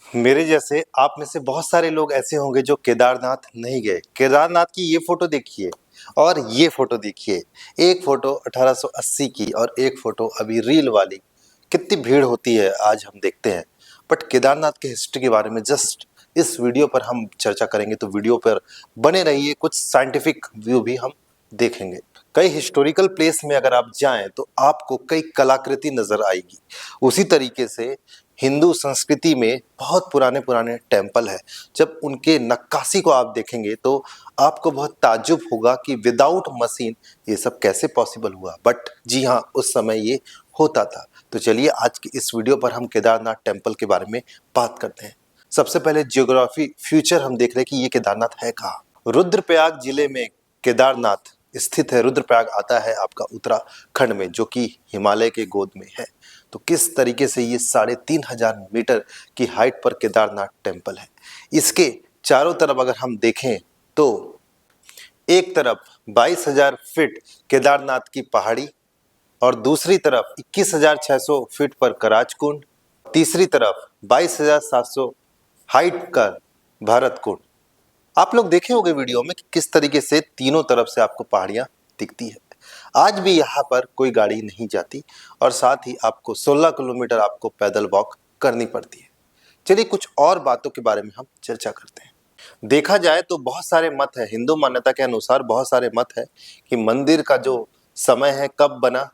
मेरे जैसे आप में से बहुत सारे लोग ऐसे होंगे जो केदारनाथ नहीं गए। केदारनाथ की ये फोटो देखिए और ये फोटो देखिए। एक फोटो 1880 की और एक फोटो अभी रील वाली। कितनी भीड़ होती है आज हम देखते हैं। बट केदारनाथ के हिस्ट्री के बारे में जस्ट इस वीडियो पर हम चर्चा करेंगे, तो वीडियो पर बने रहिए। कुछ साइंटिफिक व्यू भी हम देखेंगे। कई हिस्टोरिकल प्लेस में अगर आप जाएं तो आपको कई कलाकृति नजर आएगी। उसी तरीके से हिंदू संस्कृति में बहुत पुराने पुराने टेम्पल है। जब उनके नक्काशी को आप देखेंगे तो आपको बहुत ताज्जुब होगा कि विदाउट मशीन ये सब कैसे पॉसिबल हुआ। बट जी हाँ, उस समय ये होता था। तो चलिए आज की इस वीडियो पर हम केदारनाथ टेम्पल के बारे में बात करते हैं। सबसे पहले जियोग्राफी फ्यूचर हम देख रहे हैं कि ये केदारनाथ है कहाँ। रुद्रप्रयाग जिले में केदारनाथ स्थित है। रुद्रप्रयाग आता है आपका उत्तराखंड में, जो कि हिमालय के गोद में है। तो किस तरीके से ये 3500 मीटर की हाइट पर केदारनाथ टेम्पल है। इसके चारों तरफ अगर हम देखें तो एक तरफ 22,000 फीट केदारनाथ की पहाड़ी और दूसरी तरफ 21,600 फीट पर कराच कुंड, तीसरी तरफ 22,700 हाइट का भरत कुंड। आप लोग देखे होंगे वीडियो में कि किस तरीके से तीनों तरफ से आपको पहाड़ियां दिखती है। आज भी यहाँ पर कोई गाड़ी नहीं जाती और साथ ही आपको 16 किलोमीटर आपको पैदल वॉक करनी पड़ती है। चलिए कुछ और बातों के बारे में हम चर्चा करते हैं। देखा जाए तो बहुत सारे मत है। हिंदू मान्यता के अनुसार बहुत सारे मत है कि मंदिर का जो समय है कब बना।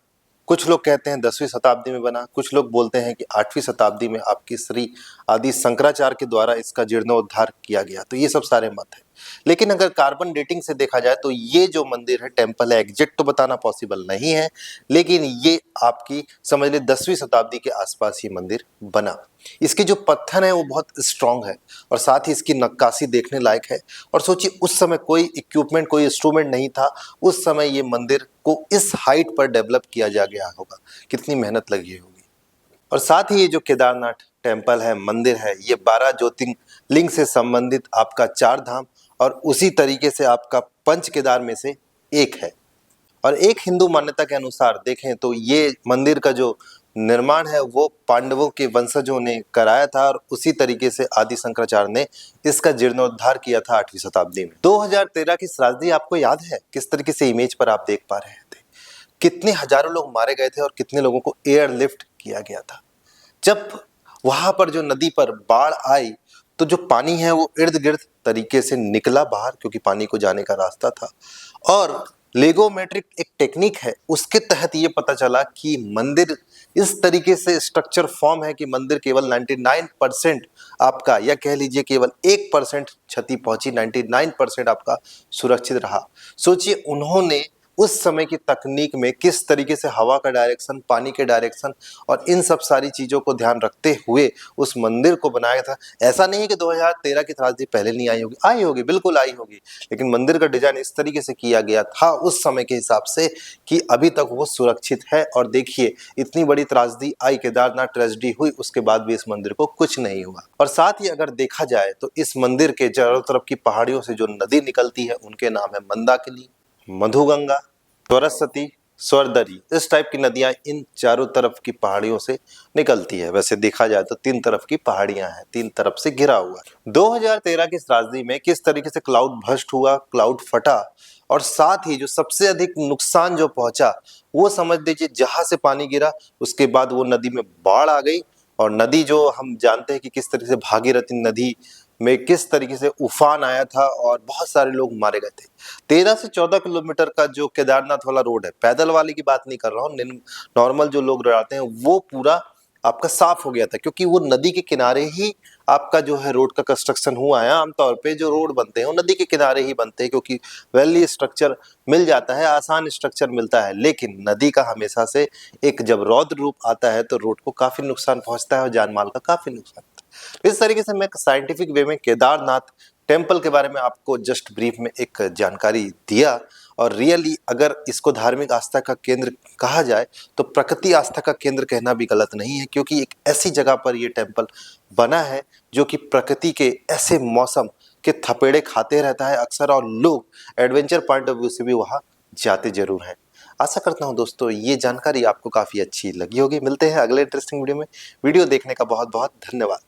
कुछ लोग कहते हैं 10वीं शताब्दी में बना, कुछ लोग बोलते हैं कि 8वीं शताब्दी में आपकी श्री आदि शंकराचार्य के द्वारा इसका जीर्णोद्धार किया गया। तो ये सब सारे मत है। लेकिन अगर कार्बन डेटिंग से देखा जाए तो ये जो मंदिर है, टेम्पल है, एग्जैक्ट तो बताना पॉसिबल नहीं है, लेकिन ये आपकी समझ ले 10वीं शताब्दी के आसपास ये मंदिर बना। इसके जो पत्थर है वो बहुत स्ट्रांग है और साथ ही इसकी नक्काशी देखने लायक है। और सोचिए उस समय कोई इक्विपमेंट, कोई इंस्ट्रूमेंट नहीं था। उस समय ये मंदिर को इस हाइट पर डेवलप किया जा गया होगा, कितनी मेहनत लगी होगी। और साथ ही ये जो केदारनाथ टेम्पल है, मंदिर है, ये 12 ज्योतिर्लिंग से संबंधित आपका 4 धाम और उसी तरीके से आपका पंच केदार में से एक है। और एक हिंदू मान्यता के अनुसार देखें तो ये मंदिर का जो निर्माण है वो पांडवों के वंशजों ने कराया था और उसी तरीके से आदि शंकराचार्य ने इसका जीर्णोद्धार किया था 8वीं शताब्दी में। 2013 की श्राद्धी आपको याद है? किस तरीके से इमेज पर आप देख पा रहे थे, कितने हजारों लोग मारे गए थे और कितने लोगों को एयरलिफ्ट किया गया था। जब वहां पर जो नदी पर बाढ़ आई तो जो पानी है वो इर्द गिर्द तरीके से निकला बाहर, क्योंकि पानी को जाने का रास्ता था। और लेगोमेट्रिक एक टेक्निक है, उसके तहत ये पता चला कि मंदिर इस तरीके से स्ट्रक्चर फॉर्म है कि मंदिर केवल 99% आपका, या कह लीजिए केवल 1% क्षति पहुंची, 99% आपका सुरक्षित रहा। सोचिए उन्होंने उस समय की तकनीक में किस तरीके से हवा का डायरेक्शन, पानी के डायरेक्शन और इन सब सारी चीजों को ध्यान रखते हुए उस मंदिर को बनाया था। ऐसा नहीं है कि 2013 की त्रासदी पहले नहीं आई होगी, बिल्कुल आई होगी। लेकिन मंदिर का डिजाइन इस तरीके से किया गया था उस समय के हिसाब से कि अभी तक वो सुरक्षित है। और देखिए इतनी बड़ी त्रासदी आई, केदारनाथ ट्रेजेडी हुई, उसके बाद भी इस मंदिर को कुछ नहीं हुआ। और साथ ही अगर देखा जाए तो इस मंदिर के चारों तरफ की पहाड़ियों से जो नदी निकलती है उनके नाम है मंदाकिनी, मधुगंगा, सरस्वती, स्वरदरी। इस टाइप की नदियां इन चारों तरफ की पहाड़ियों से निकलती है। वैसे देखा जाए तो 3 तरफ की पहाड़ियां हैं, 3 तरफ से घिरा हुआ है। 2013 की त्रासदी में किस तरीके से क्लाउड भस्ट हुआ, क्लाउड फटा, और साथ ही जो सबसे अधिक नुकसान जो पहुंचा वो समझ लीजिए जहां से पानी गिरा उसके बाद वो नदी में बाढ़ आ गई। और नदी जो हम जानते हैं कि किस तरीके से भागीरथी नदी में किस तरीके से उफान आया था और बहुत सारे लोग मारे गए थे। 13 से 14 किलोमीटर का जो केदारनाथ वाला रोड है, पैदल वाले की बात नहीं कर रहा हूँ, नॉर्मल जो लोग रहते हैं, वो पूरा आपका साफ हो गया था, क्योंकि वो नदी के किनारे ही आपका जो है रोड का कंस्ट्रक्शन हुआ है। आमतौर पे जो रोड बनते हैं वो नदी के किनारे ही बनते हैं, क्योंकि वैली स्ट्रक्चर मिल जाता है, आसान स्ट्रक्चर मिलता है। लेकिन नदी का हमेशा से एक जब रौद्र रूप आता है तो रोड को काफी नुकसान पहुंचता है और जान माल का काफी नुकसान होता है। इस तरीके से मैं साइंटिफिक वे में केदारनाथ टेम्पल के बारे में आपको जस्ट ब्रीफ में एक जानकारी दिया। और रियली अगर इसको धार्मिक आस्था का केंद्र कहा जाए तो प्रकृति आस्था का केंद्र कहना भी गलत नहीं है, क्योंकि एक ऐसी जगह पर ये टेम्पल बना है जो कि प्रकृति के ऐसे मौसम के थपेड़े खाते रहता है अक्सर, और लोग एडवेंचर पॉइंट ऑफ व्यू से भी वहाँ जाते जरूर हैं। आशा करता हूँ दोस्तों ये जानकारी आपको काफ़ी अच्छी लगी होगी। मिलते हैं अगले इंटरेस्टिंग वीडियो में। वीडियो देखने का बहुत बहुत धन्यवाद।